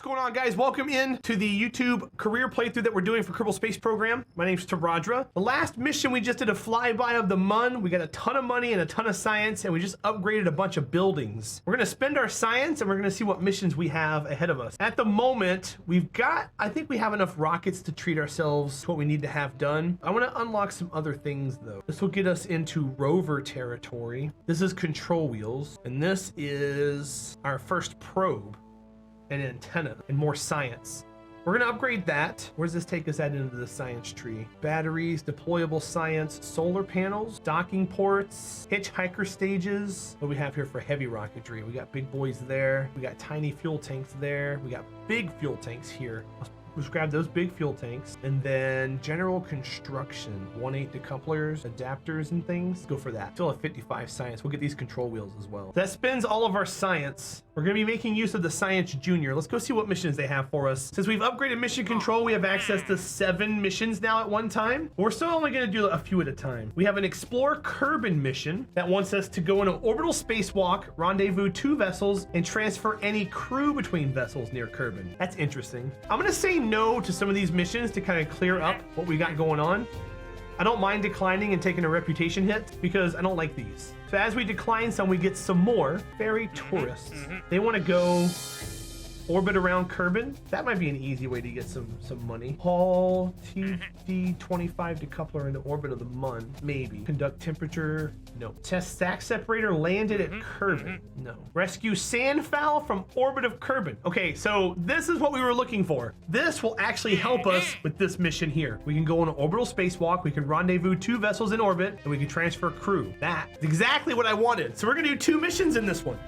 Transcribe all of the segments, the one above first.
going on, guys? Welcome in to the YouTube career playthrough that we're doing for Kerbal Space Program. My name's Terahdra. The last mission, we just did a flyby of the mun. We got a ton of money and a ton of science, and we just upgraded a bunch of buildings. We're gonna spend our science, and we're gonna see what missions we have ahead of us. At the moment, we've got, I think we have enough rockets to treat ourselves to what we need to have done. I wanna unlock some other things, though. This will get us into rover territory. This is control wheels, and this is our first probe. An antenna and more science. We're gonna upgrade that. Where does this take us at into the science tree? Batteries, deployable science, solar panels, docking ports, hitchhiker stages. What do we have here for heavy rocketry? We got big boys there. We got tiny fuel tanks there. We got big fuel tanks here. Let's grab those big fuel tanks. And then general construction, 1/8 decouplers, adapters and things. Go for that. Still have 55 science. We'll get these control wheels as well. That spends all of our science. We're gonna be making use of the Science Junior. Let's go see what missions they have for us. Since we've upgraded mission control, we have access to 7 missions now at one time. We're still only gonna do a few at a time. We have an Explore Kerbal mission that wants us to go on an orbital spacewalk, rendezvous 2 vessels, and transfer any crew between vessels near Kerbal. That's interesting. I'm gonna say no to some of these missions to kind of clear up what we got going on. I don't mind declining and taking a reputation hit because I don't like these. So as we decline some, we get some more ferry tourists. They want to go orbit around Kerbal. That might be an easy way to get some money. Haul TD25 decoupler into orbit of the mun. Maybe. Conduct temperature. No. Test stack separator landed at Kerbal. No. Rescue sandfowl from orbit of Kerbal. Okay, so this is what we were looking for. This will actually help us with this mission here. We can go on an orbital spacewalk. We can rendezvous 2 vessels in orbit, and we can transfer crew. That's exactly what I wanted. So we're gonna do 2 missions in this one.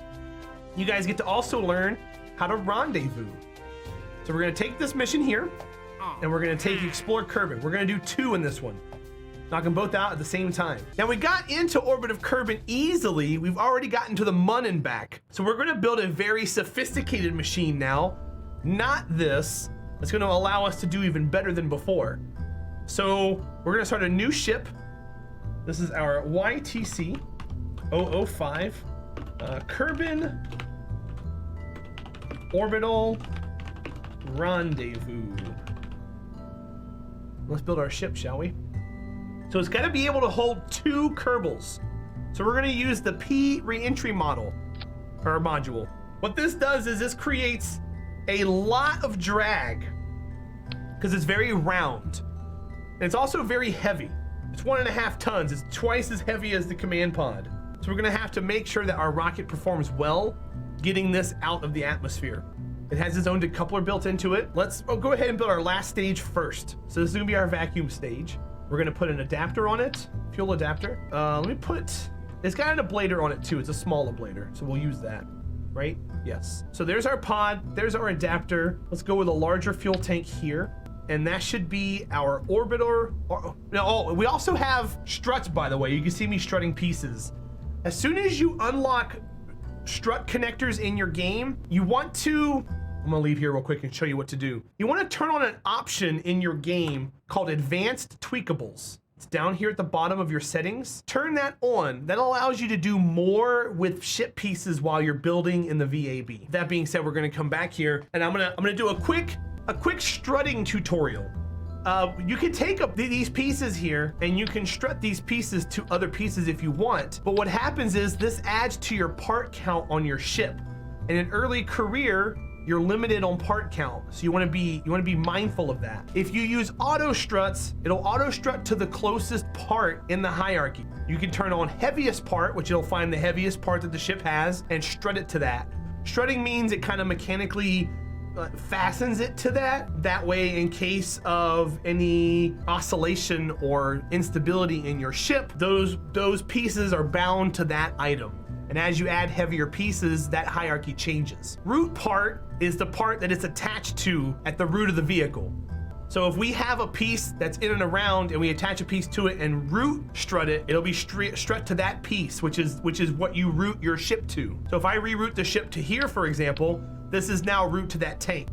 You guys get to also learn how to rendezvous. So we're gonna take this mission here, and we're gonna take Explore Kerbal. We're gonna do 2 in this one. Knock them both out at the same time. Now we got into orbit of Kerbal easily. We've already gotten to the mun and back. So we're gonna build a very sophisticated machine now, not this. That's gonna allow us to do even better than before. So we're gonna start a new ship. This is our YTC 005 Kerbal Orbital Rendezvous. Let's build our ship, shall we? So it's got to be able to hold 2 Kerbals. So we're going to use the P reentry model, or module. What this does is this creates a lot of drag because it's very round. And it's also very heavy. It's 1.5 tons. It's twice as heavy as the command pod. So we're going to have to make sure that our rocket performs well getting this out of the atmosphere. It has its own decoupler built into it. Let's go ahead and build our last stage first. So this is gonna be our vacuum stage. We're gonna put an adapter on it, fuel adapter. Let me put, it's got an ablator on it too. It's a small ablator, so we'll use that, right? Yes. So there's our pod, there's our adapter. Let's go with a larger fuel tank here. And that should be our orbiter. Oh, we also have struts, by the way. You can see me strutting pieces. As soon as you unlock strut connectors in your game, you want to, I'm gonna leave here real quick and show you what to do. You want to turn on an option in your game called Advanced Tweakables. It's down here at the bottom of your settings. Turn that on. That allows you to do more with ship pieces while you're building in the VAB. That being said, we're gonna come back here and I'm gonna do a quick strutting tutorial. You can take up these pieces here and you can strut these pieces to other pieces if you want. But what happens is this adds to your part count on your ship. In an early career, you're limited on part count. So you wanna be mindful of that. If you use auto struts, it'll auto strut to the closest part in the hierarchy. You can turn on heaviest part, which it'll find the heaviest part that the ship has and strut it to that. Strutting means it kind of mechanically fastens it to that way in case of any oscillation or instability in your ship, those pieces are bound to that item. And as you add heavier pieces, that hierarchy changes. Root part is the part that it's attached to at the root of the vehicle. So if we have a piece that's in and around and we attach a piece to it and root strut it, it'll be strut to that piece, which is what you root your ship to. So if I reroute the ship to here, for example, this is now root to that tank.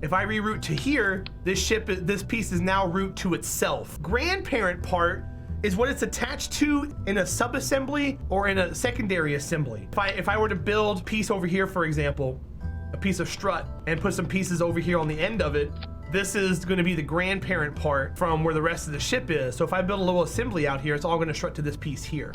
If I reroute to here, this piece is now root to itself. Grandparent part is what it's attached to in a subassembly or in a secondary assembly. If I were to build piece over here, for example, a piece of strut and put some pieces over here on the end of it, this is going to be the grandparent part from where the rest of the ship is. So if I build a little assembly out here, it's all going to strut to this piece here.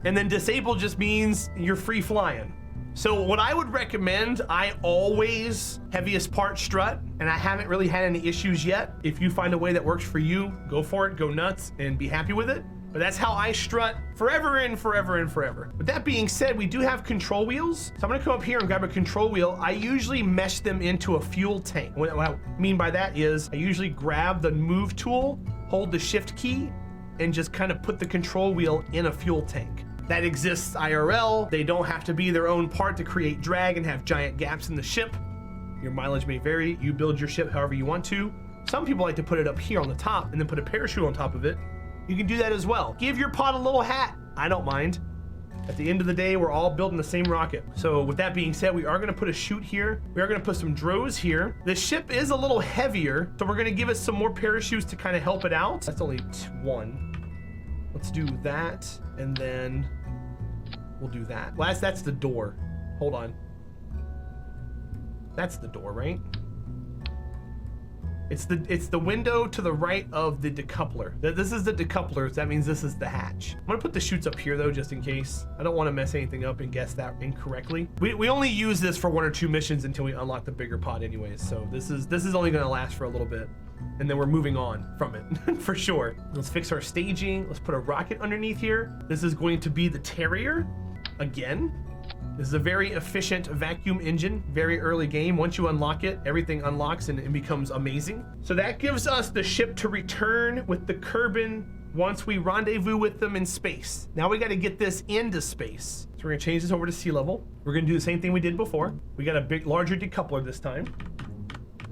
And then disable just means you're free flying. So what I would recommend, I always heaviest part strut, and I haven't really had any issues yet. If you find a way that works for you, go for it, go nuts, and be happy with it. But that's how I strut forever and forever and forever. With that being said, we do have control wheels. So I'm gonna come up here and grab a control wheel. I usually mesh them into a fuel tank. What I mean by that is I usually grab the move tool, hold the shift key, and just kind of put the control wheel in a fuel tank. That exists IRL. They don't have to be their own part to create drag and have giant gaps in the ship. Your mileage may vary. You build your ship however you want to. Some people like to put it up here on the top and then put a parachute on top of it. You can do that as well. Give your pod a little hat. I don't mind. At the end of the day, we're all building the same rocket. So with that being said, we are gonna put a chute here. We are gonna put some drones here. The ship is a little heavier, so we're gonna give it some more parachutes to kind of help it out. That's only one. Let's do that, and then we'll do that. Well, that's the door. Hold on. That's the door, right? It's the window to the right of the decoupler. This is the decoupler, so that means this is the hatch. I'm gonna put the chutes up here though, just in case. I don't want to mess anything up and guess that incorrectly. We only use this for 1 or 2 missions until we unlock the bigger pod anyways, so this is only gonna last for a little bit. And then we're moving on from it, for sure. Let's fix our staging. Let's put a rocket underneath here. This is going to be the Terrier, again. This is a very efficient vacuum engine, very early game. Once you unlock it, everything unlocks and it becomes amazing. So that gives us the ship to return with the Kerbal once we rendezvous with them in space. Now we got to get this into space. So we're gonna change this over to sea level. We're gonna do the same thing we did before. We got a larger decoupler this time.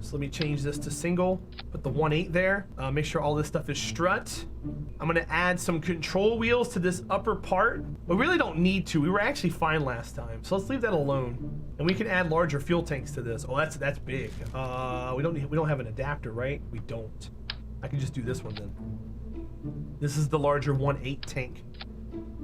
So let me change this to single, put the 1.8 there. Make sure all this stuff is strut. I'm gonna add some control wheels to this upper part. We really don't need to. We were actually fine last time, so let's leave that alone. And we can add larger fuel tanks to this. Oh, that's big. We don't have an adapter, right? We don't. I can just do this one then. This is the larger 1.8 tank.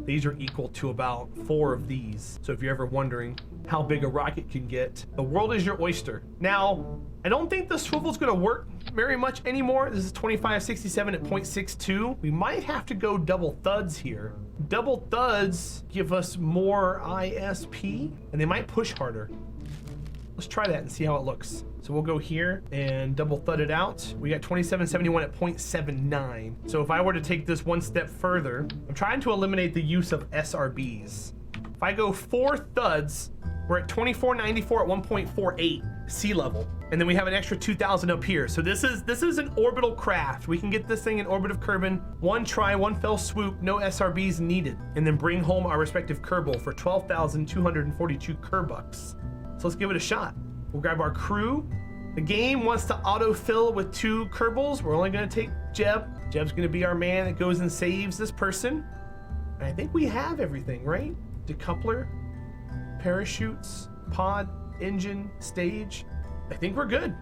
These are equal to about 4 of these. So if you're ever wondering how big a rocket can get, the world is your oyster. Now, I don't think the swivel's gonna work very much anymore. This is 2567 at 0.62. We might have to go double thuds here. Double thuds give us more ISP, and they might push harder. Let's try that and see how it looks. So we'll go here and double thud it out. We got 2771 at 0.79. So if I were to take this one step further, I'm trying to eliminate the use of SRBs. If I go 4 thuds, we're at 2494 at 1.48 sea level. And then we have an extra 2,000 up here. So this is an orbital craft. We can get this thing in orbit of Kerbal, 1 try, 1 fell swoop, no SRBs needed. And then bring home our respective Kerbal for 12,242 Kerbucks. So let's give it a shot. We'll grab our crew. The game wants to autofill with 2 Kerbals. We're only gonna take Jeb. Jeb's gonna be our man that goes and saves this person. And I think we have everything, right? Decoupler, parachutes, pod, engine, stage. I think we're good.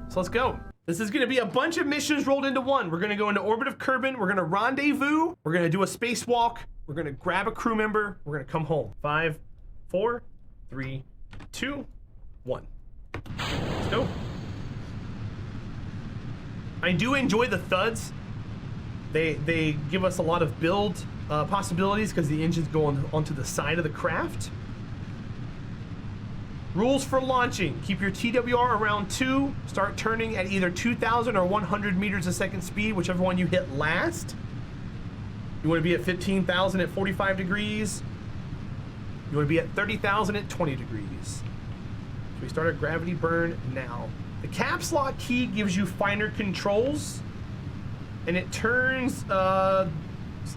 So let's go. This is gonna be a bunch of missions rolled into one. We're gonna go into orbit of Kerbal. We're gonna rendezvous. We're gonna do a spacewalk. We're gonna grab a crew member. We're gonna come home. 5, 4, 3, 2, 1. Let's go. I do enjoy the thuds. They give us a lot of build possibilities because the engines go onto the side of the craft. Rules for launching: keep your TWR around 2. Start turning at either 2,000 or 100 meters a second speed, whichever one you hit last. You want to be at 15,000 at 45 degrees. You want to be at 30,000 at 20 degrees. So we start our gravity burn now. The caps lock key gives you finer controls, and it turns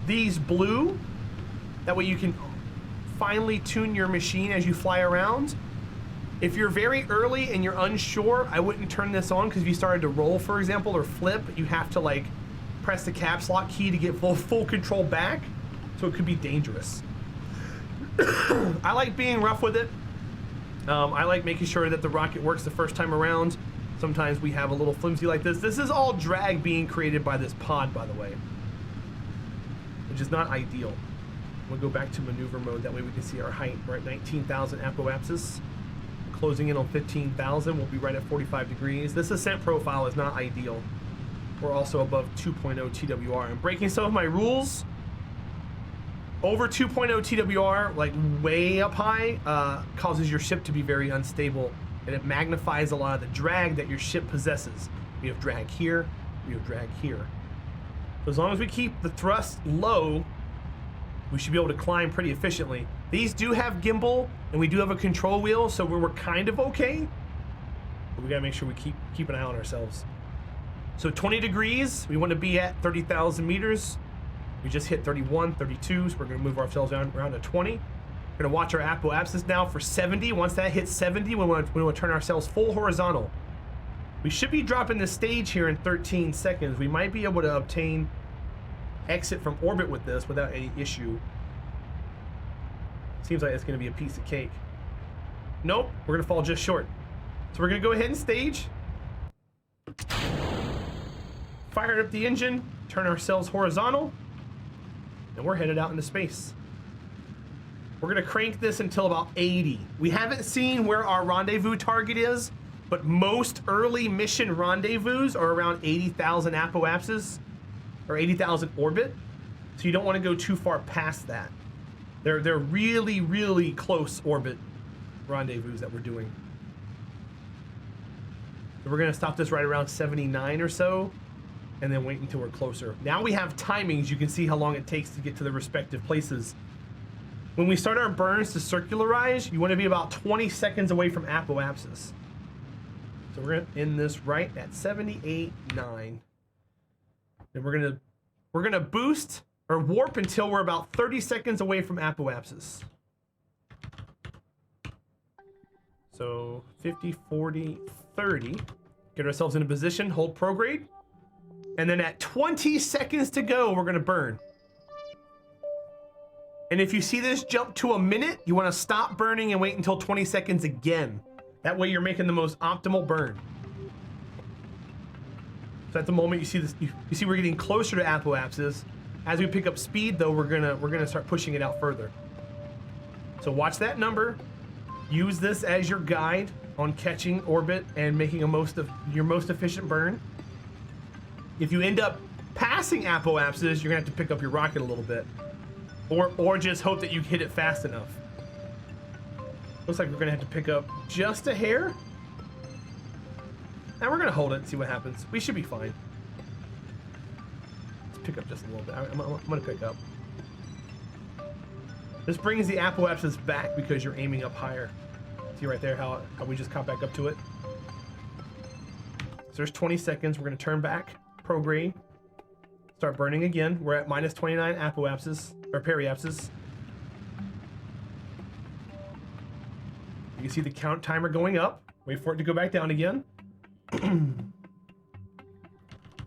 these blue. That way you can finely tune your machine as you fly around. If you're very early and you're unsure, I wouldn't turn this on, because if you started to roll, for example, or flip, you have to like press the caps lock key to get full control back, so it could be dangerous. I like being rough with it. I like making sure that the rocket works the first time around. Sometimes we have a little flimsy like this. This is all drag being created by this pod, by the way, which is not ideal. We'll go back to maneuver mode. That way we can see our height. We're at 19,000 apoapsis. closing in on 15,000. We'll be right at 45 degrees. This ascent profile is not ideal. We're also above 2.0 TWR. I'm breaking some of my rules. Over 2.0 TWR, like way up high, causes your ship to be very unstable, and it magnifies a lot of the drag that your ship possesses. We have drag here, we have drag here. So as long as we keep the thrust low, we should be able to climb pretty efficiently. These do have gimbal, and we do have a control wheel, so we're kind of okay. But we gotta make sure we keep an eye on ourselves. So 20 degrees, we want to be at 30,000 meters. We just hit 31, 32, so we're gonna move ourselves around to 20. We're gonna watch our apoapsis now for 70. Once that hits 70, we want to turn ourselves full horizontal. We should be dropping the stage here in 13 seconds. We might be able to obtain exit from orbit with this without any issue. Seems like it's gonna be a piece of cake. Nope, we're gonna fall just short. So we're gonna go ahead and stage. Fire up the engine, turn ourselves horizontal, and we're headed out into space. We're gonna crank this until about 80. We haven't seen where our rendezvous target is, but most early mission rendezvous are around 80,000 apoapsis or 80,000 orbit. So you don't want to go too far past that. They're really, really close orbit rendezvous that we're doing. So we're gonna stop this right around 79 or so, and then wait until we're closer. Now we have timings. You can see how long it takes to get to the respective places. When we start our burns to circularize, you want to be about 20 seconds away from apoapsis. So we're gonna end this right at 78.9. And we're gonna boost or warp until we're about 30 seconds away from apoapsis. So 50, 40, 30. Get ourselves in a position, hold prograde. And then at 20 seconds to go, we're gonna burn. And if you see this jump to a minute, you wanna stop burning and wait until 20 seconds again. That way you're making the most optimal burn. So at the moment you see this, you see we're getting closer to apoapsis. As we pick up speed though, we're gonna start pushing it out further. So watch that number. Use this as your guide on catching orbit and making your most efficient burn. If you end up passing apoapsis, you're gonna have to pick up your rocket a little bit, or just hope that you hit it fast enough. Looks like we're gonna have to pick up just a hair. Now we're gonna hold it and see what happens. We should be fine. Let's pick up just a little bit. I'm gonna pick up. This brings the apoapsis back because you're aiming up higher. See right there how we just caught back up to it? So there's 20 seconds. We're gonna turn back. Prograde, start burning again. We're at minus 29 apoapsis or periapsis. You can see the count timer going up. Wait for it to go back down again. We're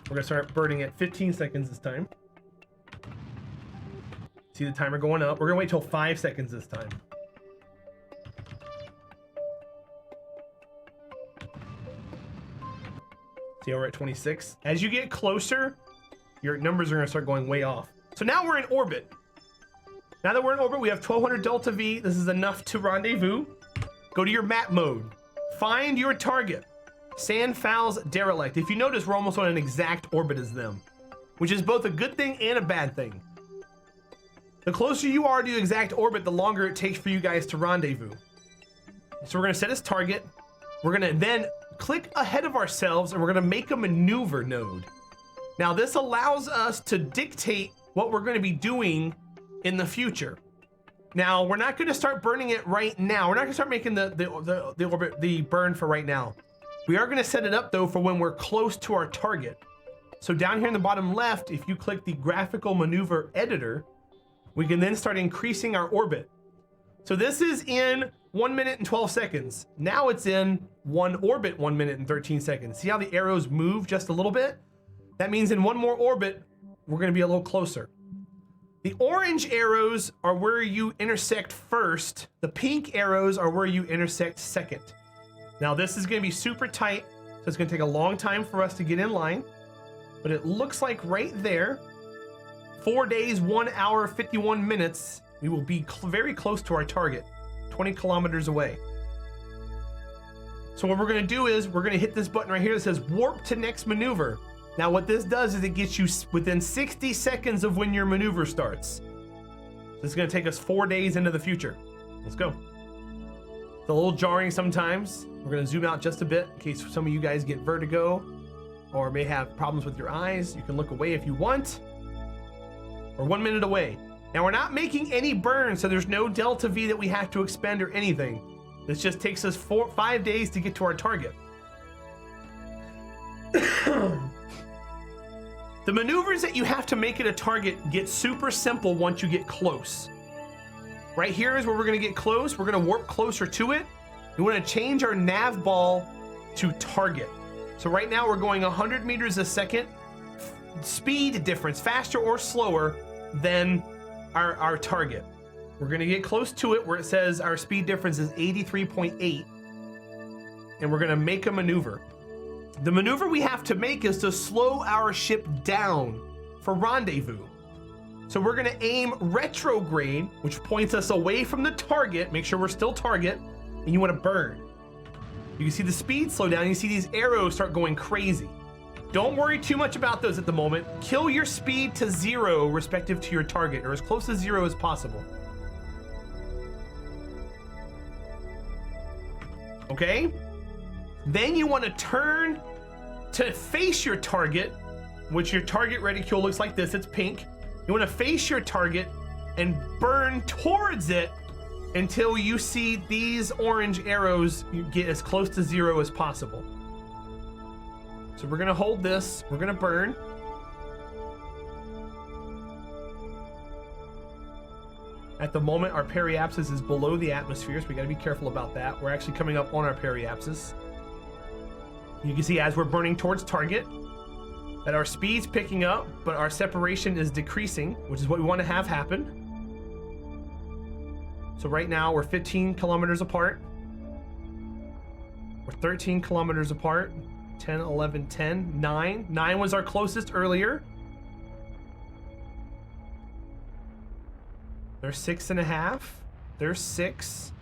gonna start burning at 15 seconds this time. See the timer going up. We're gonna wait till 5 seconds this time. See, we're at 26. As you get closer, your numbers are gonna start going way off. So now we're in orbit. Now that we're in orbit, we have 1200 delta V. This is enough to rendezvous. Go to your map mode. Find your target. Sandfowl's derelict. If you notice, we're almost on an exact orbit as them, which is both a good thing and a bad thing. The closer you are to the exact orbit, the longer it takes for you guys to rendezvous. So we're gonna set as target. We're gonna then click ahead of ourselves and we're gonna make a maneuver node. Now this allows us to dictate what we're gonna be doing in the future. Now we're not gonna start burning it right now. We're not gonna start making the burn for right now. We are gonna set it up though for when we're close to our target. So down here in the bottom left, if you click the graphical maneuver editor, we can then start increasing our orbit. So this is in 1 minute and 12 seconds. Now it's in one orbit, 1 minute and 13 seconds. See how the arrows move just a little bit? That means in one more orbit, we're gonna be a little closer. The orange arrows are where you intersect first. The pink arrows are where you intersect second. Now this is gonna be super tight, so it's gonna take a long time for us to get in line, but it looks like right there, 4 days, 1 hour, 51 minutes, we will be very close to our target, 20 kilometers away. So what we're gonna do is we're gonna hit this button right here that says warp to next maneuver. Now what this does is it gets you within 60 seconds of when your maneuver starts. This is gonna take us 4 days into the future. Let's go. It's a little jarring sometimes. We're gonna zoom out just a bit in case some of you guys get vertigo or may have problems with your eyes. You can look away if you want. We're 1 minute away. Now we're not making any burns, so there's no delta V that we have to expend or anything. This just takes us 5 days to get to our target. The maneuvers that you have to make at a target get super simple once you get close. Right here is where we're gonna get close. We're gonna warp closer to it. We wanna change our nav ball to target. So right now we're going 100 meters a second. Speed difference, faster or slower than our target. We're gonna get close to it where it says our speed difference is 83.8, and we're gonna make a maneuver. The maneuver we have to make is to slow our ship down for rendezvous. So we're gonna aim retrograde, which points us away from the target, make sure we're still target, and you wanna burn. You can see the speed slow down, you see these arrows start going crazy. Don't worry too much about those at the moment. Kill your speed to 0 respective to your target, or as close to 0 as possible. Okay? Then you want to turn to face your target, which your target reticule looks like this, it's pink. You want to face your target and burn towards it until you see these orange arrows get as close to 0 as possible. So we're gonna hold this, we're gonna burn. At the moment, our periapsis is below the atmosphere, so we gotta be careful about that. We're actually coming up on our periapsis. You can see as we're burning towards target, that our speed's picking up, but our separation is decreasing, which is what we wanna have happen. So right now, we're 15 kilometers apart. We're 13 kilometers apart. 10, 11, 10, 9. 9 was our closest earlier. There's 6.5. There's 6.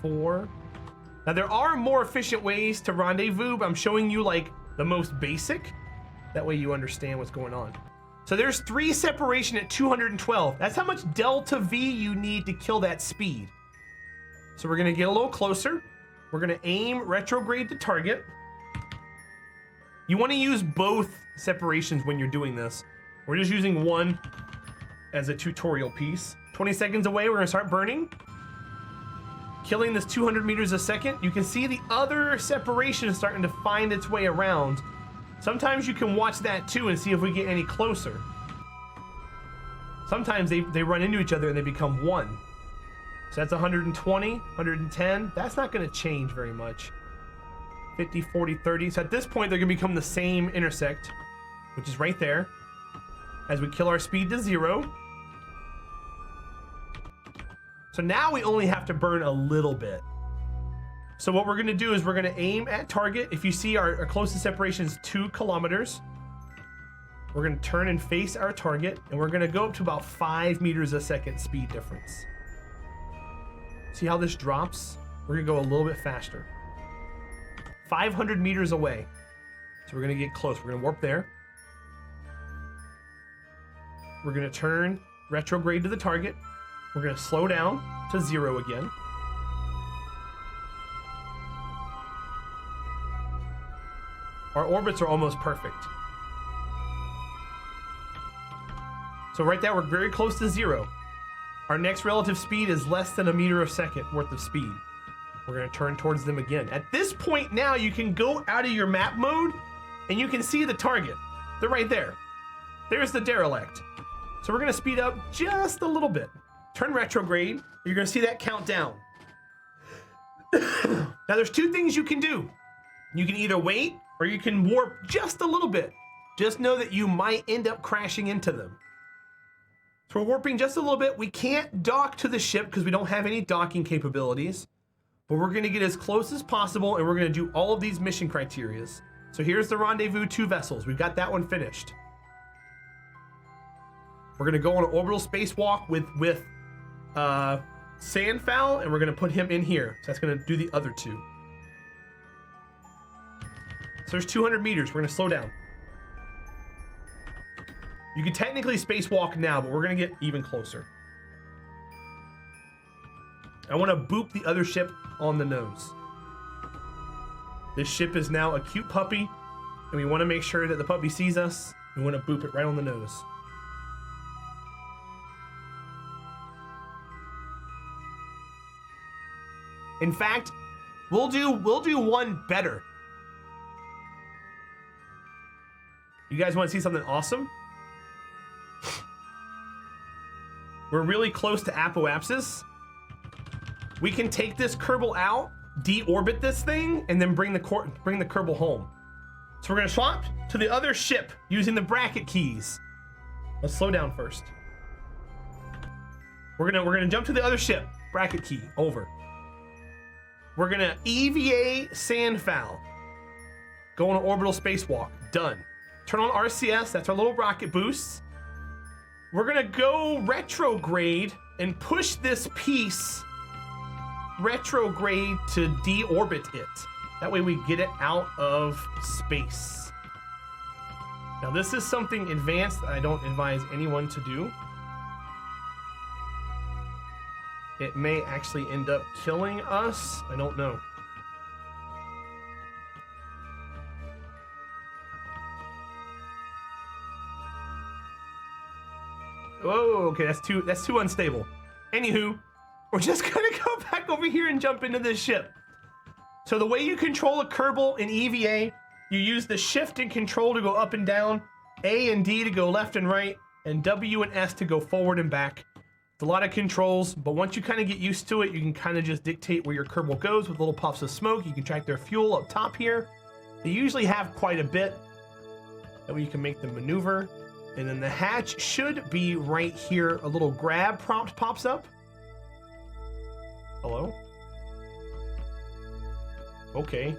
4. Now there are more efficient ways to rendezvous, but I'm showing you like the most basic. That way you understand what's going on. So there's 3 separation at 212. That's how much delta V you need to kill that speed. So we're gonna get a little closer. We're gonna aim retrograde to target. You wanna use both separations when you're doing this. We're just using one as a tutorial piece. 20 seconds away, we're gonna start burning. Killing this 200 meters a second. You can see the other separation is starting to find its way around. Sometimes you can watch that too and see if we get any closer. Sometimes they run into each other and they become one. So that's 120, 110. That's not gonna change very much. 50, 40, 30. So at this point, they're gonna become the same intersect, which is right there. As we kill our speed to 0. So now we only have to burn a little bit. So what we're gonna do is we're gonna aim at target. If you see our closest separation is 2 kilometers. We're gonna turn and face our target, and we're gonna go up to about 5 meters a second speed difference. See how this drops? We're gonna go a little bit faster. 500 meters away. So we're gonna get close. We're gonna warp there. We're gonna turn retrograde to the target. We're gonna slow down to 0 again. Our orbits are almost perfect. So right there, we're very close to 0. Our next relative speed is less than 1 meter a second worth of speed. We're gonna turn towards them again. At this point now, you can go out of your map mode and you can see the target. They're right there. There's the derelict. So we're gonna speed up just a little bit. Turn retrograde, you're gonna see that count down. Now there's 2 things you can do. You can either wait or you can warp just a little bit. Just know that you might end up crashing into them. So we're warping just a little bit. We can't dock to the ship because we don't have any docking capabilities, but we're gonna get as close as possible and we're gonna do all of these mission criterias. So here's the rendezvous 2 vessels. We've got that one finished. We're gonna go on an orbital spacewalk with Sandfowl, and we're gonna put him in here. So that's gonna do the other two. So there's 200 meters. We're gonna slow down. You can technically spacewalk now, but we're gonna get even closer. I want to boop the other ship on the nose. This ship is now a cute puppy, and we want to make sure that the puppy sees us. We want to boop it right on the nose. In fact, we'll do one better. You guys want to see something awesome? We're really close to apoapsis. We can take this Kerbal out, deorbit this thing, and then bring the Kerbal home. So we're gonna swap to the other ship using the bracket keys. Let's slow down first. We're gonna jump to the other ship. Bracket key over. We're gonna EVA Sandfowl. Go on an orbital spacewalk. Done. Turn on RCS. That's our little rocket boost. We're gonna go retrograde and push this piece retrograde to deorbit it. That way we get it out of space. Now this is something advanced that I don't advise anyone to do. It may actually end up killing us. I don't know. Oh, okay, that's too unstable. Anywho, we're just gonna go back over here and jump into this ship. So the way you control a Kerbal in EVA, you use the shift and control to go up and down, A and D to go left and right, and W and S to go forward and back. It's a lot of controls, but once you kind of get used to it, you can kind of just dictate where your Kerbal goes with little puffs of smoke. You can track their fuel up top here. They usually have quite a bit. That way you can make them maneuver. And then the hatch should be right here. A little grab prompt pops up. Hello? Okay.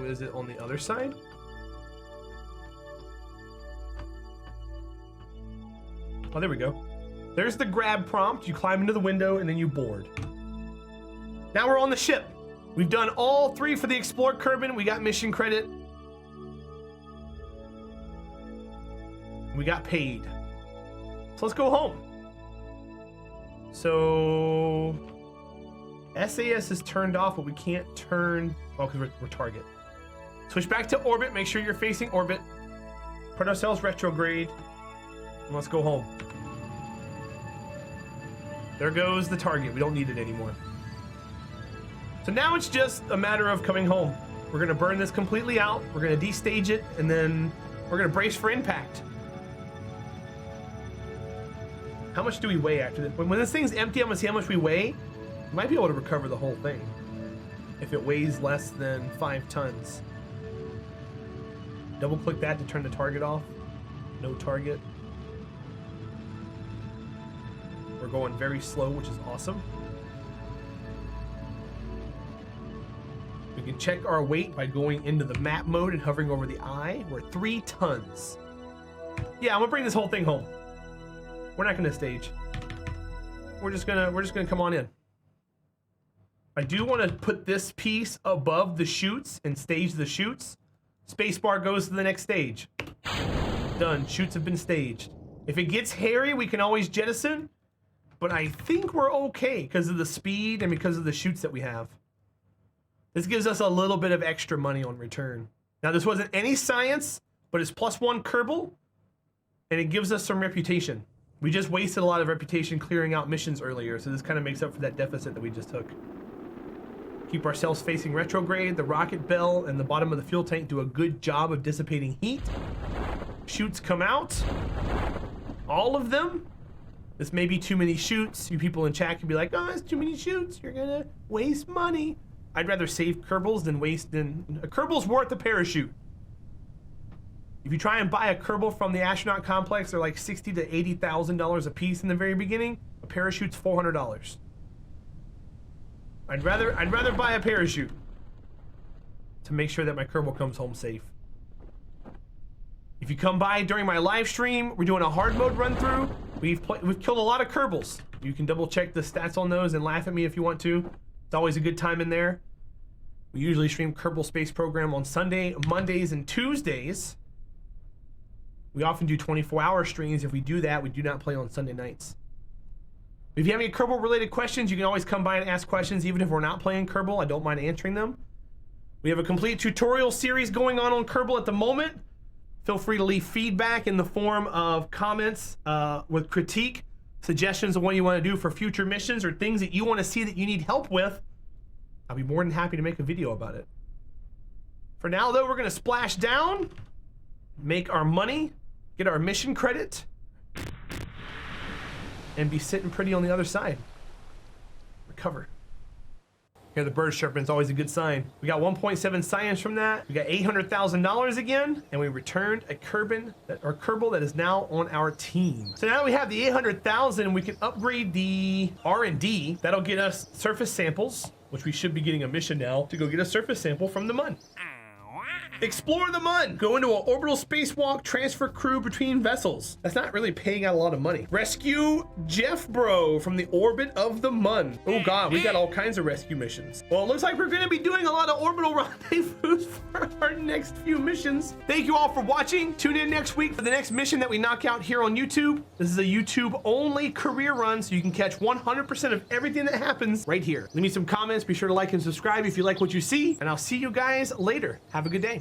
Is it on the other side? Oh, there we go. There's the grab prompt. You climb into the window and then you board. Now we're on the ship. We've done all three for the Explore Kerbin. We got mission credit. We got paid. So let's go home. So SAS is turned off, but we can't turn, oh, because we're target. Switch back to orbit, make sure you're facing orbit. Put ourselves retrograde, and let's go home. There goes the target, we don't need it anymore. So now it's just a matter of coming home. We're gonna burn this completely out, we're gonna destage it, and then we're gonna brace for impact. How much do we weigh after this? When this thing's empty, I'm gonna see how much we weigh. We might be able to recover the whole thing if it weighs less than 5 tons. Double click that to turn the target off. No target. We're going very slow, which is awesome. We can check our weight by going into the map mode and hovering over the eye. We're 3 tons. Yeah, I'm gonna bring this whole thing home. We're not gonna stage. We're just gonna come on in. I do want to put this piece above the chutes and stage the chutes. Spacebar goes to the next stage. Done. Chutes have been staged. If it gets hairy, we can always jettison. But I think we're okay because of the speed and because of the chutes that we have. This gives us a little bit of extra money on return. Now this wasn't any science, but it's +1 Kerbal, and it gives us some reputation. We just wasted a lot of reputation clearing out missions earlier, so this kind of makes up for that deficit that we just took. Keep ourselves facing retrograde. The rocket bell and the bottom of the fuel tank do a good job of dissipating heat. Chutes come out. All of them. This may be too many chutes. You people in chat can be like, oh, it's too many chutes. You're gonna waste money. I'd rather save Kerbals than waste a Kerbal's worth a parachute. If you try and buy a Kerbal from the astronaut complex, they're like $60,000 to $80,000 a piece in the very beginning. A parachute's $400. I'd rather buy a parachute to make sure that my Kerbal comes home safe. If you come by during my live stream, we're doing a hard mode run through. We've killed a lot of Kerbals. You can double check the stats on those and laugh at me if you want to. It's always a good time in there. We usually stream Kerbal Space Program on Sunday, Mondays, and Tuesdays. We often do 24-hour streams. If we do that, we do not play on Sunday nights. If you have any Kerbal related questions, you can always come by and ask questions even if we're not playing Kerbal. I don't mind answering them. We have a complete tutorial series going on Kerbal at the moment. Feel free to leave feedback in the form of comments with critique, suggestions of what you want to do for future missions or things that you want to see that you need help with. I'll be more than happy to make a video about it. For now, though, we're going to splash down, make our money, get our mission credit, and be sitting pretty on the other side. Recover. Here, the bird chirping is always a good sign. We got 1.7 science from that. We got $800,000 again, and we returned a Kerbal that is now on our team. So now we have the 800,000. We can upgrade the R&D. That'll get us surface samples, which we should be getting a mission now to go get a surface sample from the Mun. Explore the Mun. Go into an orbital spacewalk, transfer crew between vessels. That's not really paying out a lot of money. Rescue Jeff Bro from the orbit of the Mun. Oh God, we got all kinds of rescue missions. Well, it looks like we're gonna be doing a lot of orbital rendezvous for our next few missions. Thank you all for watching. Tune in next week for the next mission that we knock out here on YouTube. This is a YouTube only career run, so you can catch 100% of everything that happens right here. Leave me some comments. Be sure to like and subscribe if you like what you see, and I'll see you guys later. Have a good day.